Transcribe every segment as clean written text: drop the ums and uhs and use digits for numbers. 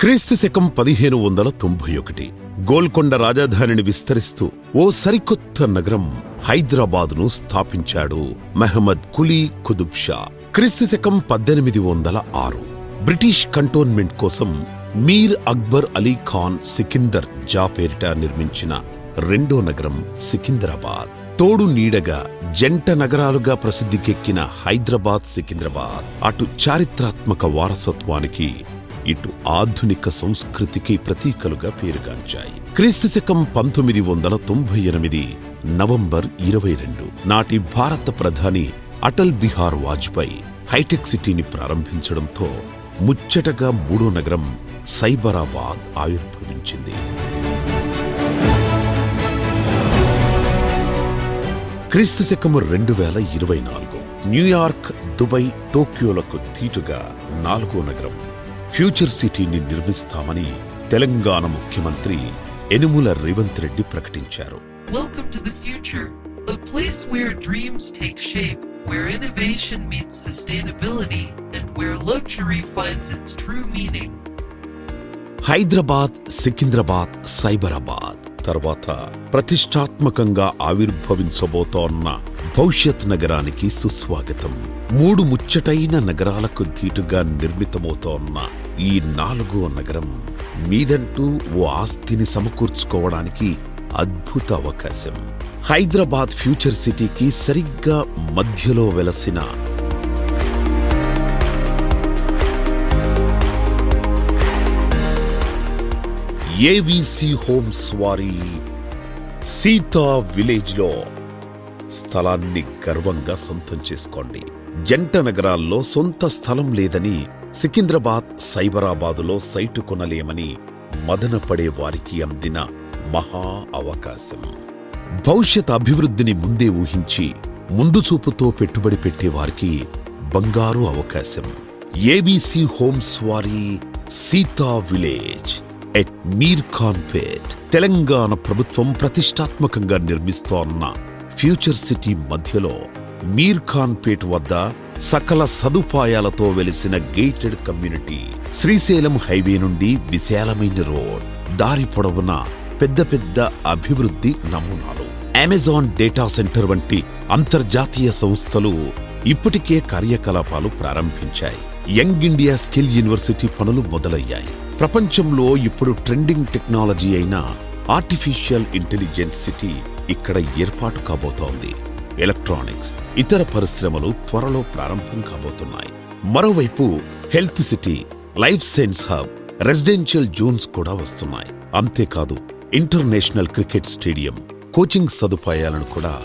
క్రీస్తు శకం 1591 గోల్కొండ రాజధానిని విస్తరిస్తూ ఓ సరికొత్త నగరం హైదరాబాదును స్థాపించాడు మహమ్మద్ కులీ కుతుబ్ షా. క్రీస్తు శకం 1806 బ్రిటిష్ కంటోన్మెంట్ కోసం మీర్ అక్బర్ అలీ ఖాన్ సికిందర్ జా పేరిట నిర్మించిన రెండో నగరం సికింద్రాబాద్. తోడు నీడగా జంట నగరాలుగా ప్రసిద్ధికెక్కిన హైదరాబాద్ సికింద్రాబాద్ అటు చారిత్రాత్మక వారసత్వానికి ఇటు ఆధునిక సంస్కృతికి ప్రతీకలుగా పేరుగాంచాయి. క్రీస్తు శకం 1998 నవంబర్ 22 నాటి భారత ప్రధాని అటల్ బిహార్ వాజ్పేయి హైటెక్ సిటీని ప్రారంభించడంతో ముచ్చటగా మూడో నగరం సైబరాబాద్ ఆవిర్భవించింది. క్రీస్తు శకం 2024 న్యూయార్క్, దుబాయ్, టోక్యోలకు తీటుగా నాలుగో నగరం ఫ్యూచర్ సిటీని నిర్మిస్తామని తెలంగాణ ముఖ్యమంత్రి యనుమల రేవంత్ రెడ్డి ప్రకటించారు. Welcome to the future, a place where dreams take shape, where innovation meets sustainability, and where luxury finds its true meaning. Hyderabad, Secunderabad, Cyberabad తర్వాత ప్రతిష్టాత్మకంగా ఆవిర్భవించబోతోన్న భవిష్యత్ నగరానికి సుస్వాగతం. మూడు ముచ్చటైన నగరాలకు ధీటుగా నిర్మితమవుతోన్న ఈ నాలుగో నగరం మీదంటూ ఓ ఆస్తిని సమకూర్చుకోవడానికి అద్భుత అవకాశం. హైదరాబాద్ ఫ్యూచర్ సిటీకి సరిగ్గా మధ్యలో వెలసిన ఏవీసీ హోమ్స్ వారి సీతా విలేజ్ లో స్థలాన్ని గర్వంగా సొంతం చేసుకోండి. జంట నగరాల్లో సొంత స్థలం లేదని, సికింద్రాబాద్, సైబరాబాదులో సైటు కొనలేమని మదనపడే వారికి అందిన మహా అవకాశం. భవిష్యత్ అభివృద్ధిని ముందే ఊహించి ముందు చూపుతో పెట్టుబడి పెట్టేవారికి బంగారు అవకాశం. ఏబీసీ హోమ్స్ వారి సీతా విలేజ్ ఎట్ మీర్ ఖాన్ పేట్. తెలంగాణ ప్రభుత్వం ప్రతిష్టాత్మకంగా నిర్మిస్తోన్న ఫ్యూచర్ సిటీ మధ్యలో మీర్ ఖాన్ పేట్ వద్ద సకల సదుపాయాలతో వెలిసిన గేటెడ్ కమ్యూనిటీ. శ్రీశైలం హైవే నుండి విశాలమైన రోడ్, దారి పొడవున పెద్ద పెద్ద అభివృద్ధి నమూనాలు. అమెజాన్ డేటా సెంటర్ వంటి అంతర్జాతీయ సంస్థలు ఇప్పటికే కార్యకలాపాలు ప్రారంభించాయి. యంగ్ ఇండియా స్కిల్ యూనివర్సిటీ పనులు మొదలయ్యాయి. ప్రపంచంలో ఇప్పుడు ట్రెండింగ్ టెక్నాలజీ అయిన ఆర్టిఫిషియల్ ఇంటెలిజెన్స్ సిటీ ఇక్కడ ఏర్పాటు కాబోతోంది. ఎలక్ట్రానిక్స్, ఇతర పరిశ్రమలు త్వరలో ప్రారంభం కాబోతున్నాయి. మరోవైపు health city, life science hub, residential zones కూడా వస్తున్నాయి. అంతేకాదు ఇంటర్నేషనల్ క్రికెట్ స్టేడియం, కోచింగ్ సదుపాయాలను కూడా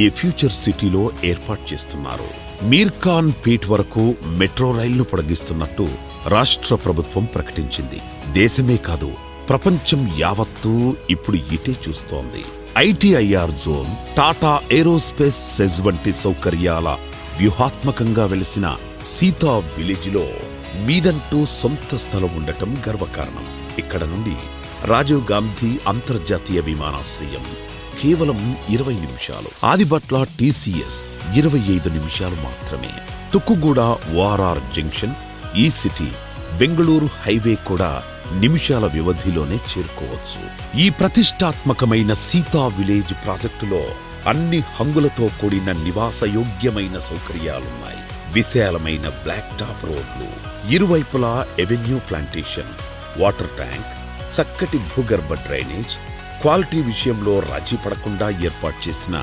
ఈ ఫ్యూచర్ సిటీలో ఏర్పాటు చేస్తున్నారు. మీర్ ఖాన్ పేట్ వరకు మెట్రో రైళ్లు పొడిగిస్తున్నట్టు రాష్ట్ర ప్రభుత్వం ప్రకటించింది. దేశమే కాదు, ప్రపంచం యావత్తూ ఇప్పుడు ఇటే చూస్తోంది. ITIR zone, Tata aerospace SEZ వంటి సౌకర్యాల వ్యూహాత్మకంగా వెలిసిన సీతా విలేజ్ లో మీదంటూ సొంత స్థలం ఉండటం గర్వకారణం. ఇక్కడ నుండి రాజీవ్ గాంధీ అంతర్జాతీయ విమానాశ్రయం కేవలం 20 నిమిషాలు, ఆదిబట్ల టీసీఎస్ 25 నిమిషాలు మాత్రమే. తుక్కుగూడ ఓఆర్ఆర్ జంక్షన్, ఈ సిటీ, బెంగళూరు హైవే కూడా నిమిషాల వ్యవధిలోనే చేరుకోవచ్చు. ఈ ప్రతిష్టాత్మకమైన సీతా విలేజ్ ప్రాజెక్టులో అన్ని హంగులతో కూడిన నివాసయోగ్యమైన సౌకర్యాలున్నాయి. విశాలమైన బ్లాక్ టాప్ రోడ్లు, ఇరువైపులా ఎవెన్యూ ప్లాంటేషన్, వాటర్ ట్యాంక్, చక్కటి భూగర్భ డ్రైనేజ్, క్వాలిటీ విషయంలో రాజీ పడకుండా ఏర్పాటు చేసిన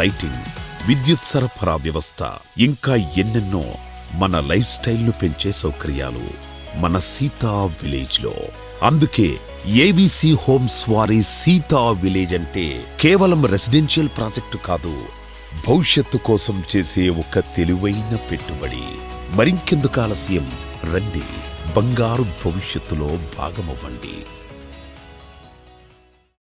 లైటింగ్, విద్యుత్ సరఫరా వ్యవస్థ, ఇంకా ఎన్నెన్నో మన లైఫ్ స్టైల్ను పెంచే సౌకర్యాలు మన సీతా విలేజ్ లో. అందుకే ఏబీసీ హోమ్స్ వారి సీతా విలేజ్ అంటే కేవలం రెసిడెన్షియల్ ప్రాజెక్టు కాదు, భవిష్యత్తు కోసం చేసే ఒక తెలివైన పెట్టుబడి. మరింకెందుకు ఆలస్యం, రండి, బంగారు భవిష్యత్తులో భాగమవ్వండి.